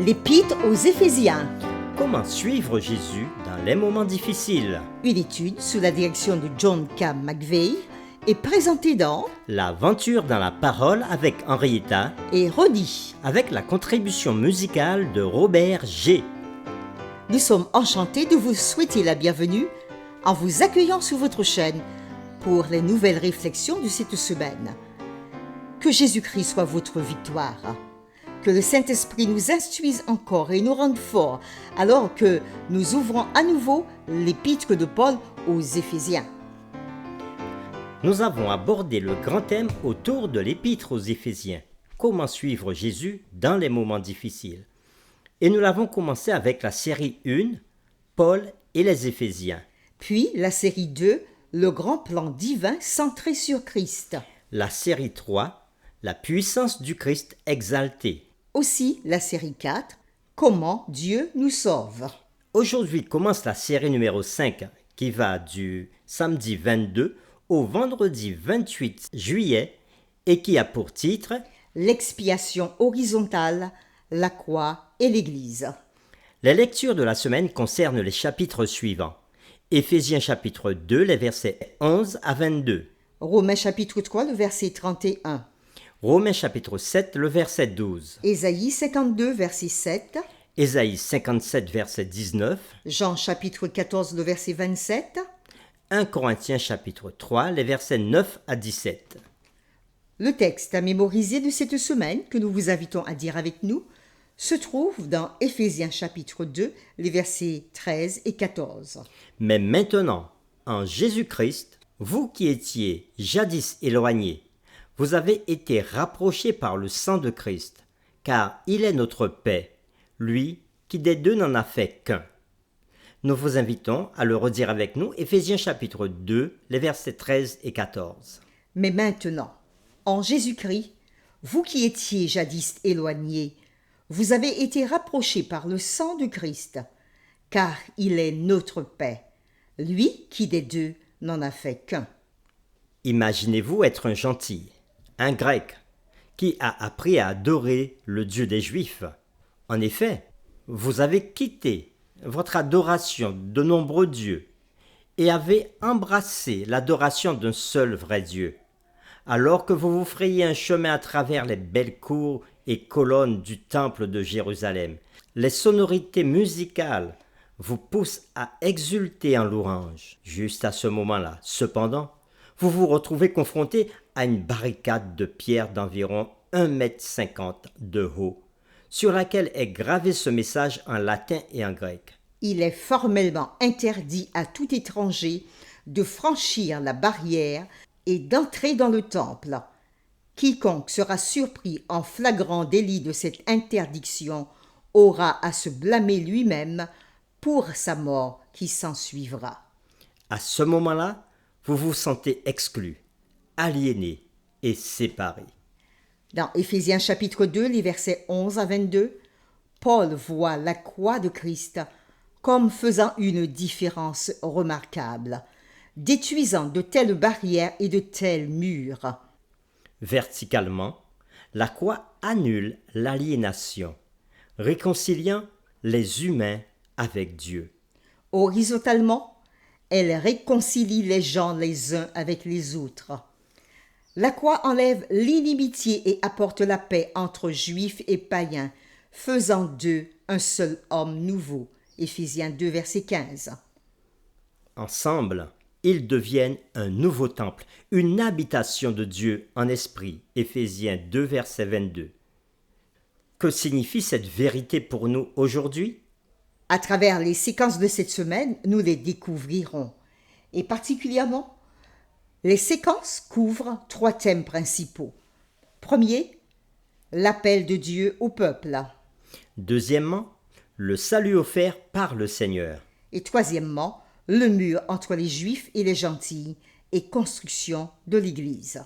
L'Épître aux Éphésiens. Comment suivre Jésus dans les moments difficiles? Une étude sous la direction de John K. McVeigh est présentée dans L'aventure dans la parole avec Henrietta, et redit. avec la contribution musicale de Robert G. Nous sommes enchantés de vous souhaiter la bienvenue en vous accueillant sur votre chaîne pour les nouvelles réflexions de cette semaine. Que Jésus-Christ soit votre victoire. Que le Saint-Esprit nous instruise encore et nous rende forts alors que nous ouvrons à nouveau l'épître de Paul aux Éphésiens. Nous avons abordé le grand thème autour de l'épître aux Éphésiens. Comment suivre Jésus dans les moments difficiles? Et nous l'avons commencé avec la série 1, Paul et les Éphésiens. Puis la série 2, le grand plan divin centré sur Christ. La série 3, la puissance du Christ exalté. Aussi la série 4, comment Dieu nous sauve. Aujourd'hui commence la série numéro 5 qui va du samedi 22 au vendredi 28 juillet et qui a pour titre L'expiation horizontale, la croix et l'Église. Les lectures de la semaine concernent les chapitres suivants. Éphésiens chapitre 2, les versets 11 à 22. Romains chapitre 3, le verset 31. Romains chapitre 7, le verset 12. Ésaïe 52, verset 7. Ésaïe 57, verset 19. Jean chapitre 14, le verset 27. 1 Corinthiens chapitre 3, les versets 9 à 17. Le texte à mémoriser de cette semaine, que nous vous invitons à dire avec nous, se trouve dans Éphésiens chapitre 2, les versets 13 et 14. Mais maintenant, en Jésus-Christ, vous qui étiez jadis éloignés, vous avez été rapprochés par le sang de Christ, car il est notre paix, lui qui des deux n'en a fait qu'un. Nous vous invitons à le redire avec nous, Éphésiens chapitre 2, les versets 13 et 14. Mais maintenant, en Jésus-Christ, vous qui étiez jadis éloignés, vous avez été rapprochés par le sang de Christ, car il est notre paix, lui qui des deux n'en a fait qu'un. Imaginez-vous être un gentil, un grec, qui a appris à adorer le Dieu des Juifs. En effet, vous avez quitté votre adoration de nombreux dieux et avez embrassé l'adoration d'un seul vrai Dieu, alors que vous vous frayez un chemin à travers les belles cours et colonnes du temple de Jérusalem. Les sonorités musicales vous poussent à exulter en louange. Juste à ce moment-là, cependant, vous vous retrouvez confronté à une barricade de pierre d'environ 1,50 m de haut, sur laquelle est gravé ce message en latin et en grec. Il est formellement interdit à tout étranger de franchir la barrière et d'entrer dans le temple. Quiconque sera surpris en flagrant délit de cette interdiction aura à se blâmer lui-même pour sa mort qui s'ensuivra. À ce moment-là, vous vous sentez exclu, aliéné et séparé. Dans Éphésiens chapitre 2, les versets 11 à 22, Paul voit la croix de Christ comme faisant une différence remarquable, détruisant de telles barrières et de tels murs. Verticalement, la croix annule l'aliénation, réconciliant les humains avec Dieu. Horizontalement, elle réconcilie les gens les uns avec les autres. La croix enlève l'inimitié et apporte la paix entre juifs et païens, faisant d'eux un seul homme nouveau. Éphésiens 2, verset 15. Ensemble, ils deviennent un nouveau temple, une habitation de Dieu en esprit. Éphésiens 2, verset 22. Que signifie cette vérité pour nous aujourd'hui? À travers les séquences de cette semaine, nous les découvrirons. Et particulièrement, les séquences couvrent 3 thèmes principaux. Premier, l'appel de Dieu au peuple. Deuxièmement, le salut offert par le Seigneur. Et troisièmement, le mur entre les Juifs et les gentils et construction de l'Église.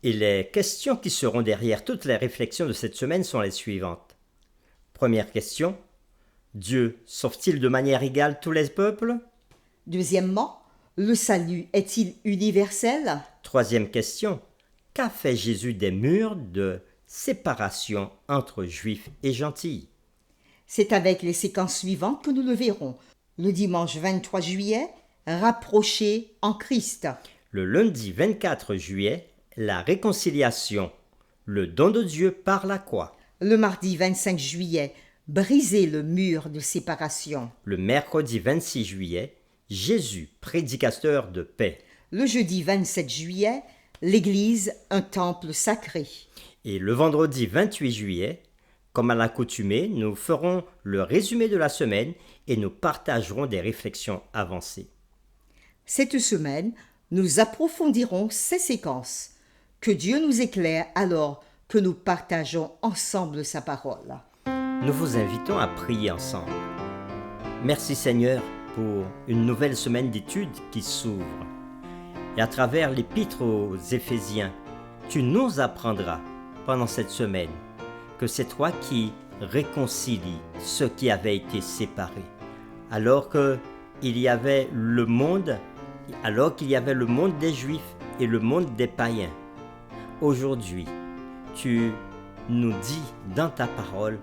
Et les questions qui seront derrière toutes les réflexions de cette semaine sont les suivantes. Première question, Dieu sauve-t-il de manière égale tous les peuples? Deuxièmement, le salut est-il universel? Troisième question, qu'a fait Jésus des murs de séparation entre Juifs et gentils? C'est avec les séquences suivantes que nous le verrons. Le dimanche 23 juillet, rapprochés en Christ. Le lundi 24 juillet, la réconciliation, le don de Dieu par la croix. Le mardi 25 juillet, briser le mur de séparation. Le mercredi 26 juillet, Jésus, prédicateur de paix. Le jeudi 27 juillet, l'Église, un temple sacré. Et le vendredi 28 juillet, comme à l'accoutumée, nous ferons le résumé de la semaine et nous partagerons des réflexions avancées. Cette semaine, nous approfondirons ces séquences. Que Dieu nous éclaire alors que nous partageons ensemble sa parole. Nous vous invitons à prier ensemble. Merci Seigneur pour une nouvelle semaine d'études qui s'ouvre. Et à travers l'épître aux Éphésiens, tu nous apprendras pendant cette semaine que c'est toi qui réconcilies ceux qui avaient été séparés. Alors qu'il y avait le monde des Juifs et le monde des païens. Aujourd'hui, tu nous dis dans ta parole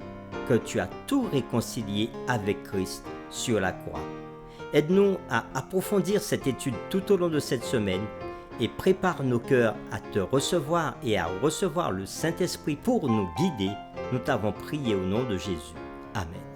que tu as tout réconcilié avec Christ sur la croix. Aide-nous à approfondir cette étude tout au long de cette semaine et prépare nos cœurs à te recevoir et à recevoir le Saint-Esprit pour nous guider. Nous t'avons prié au nom de Jésus. Amen.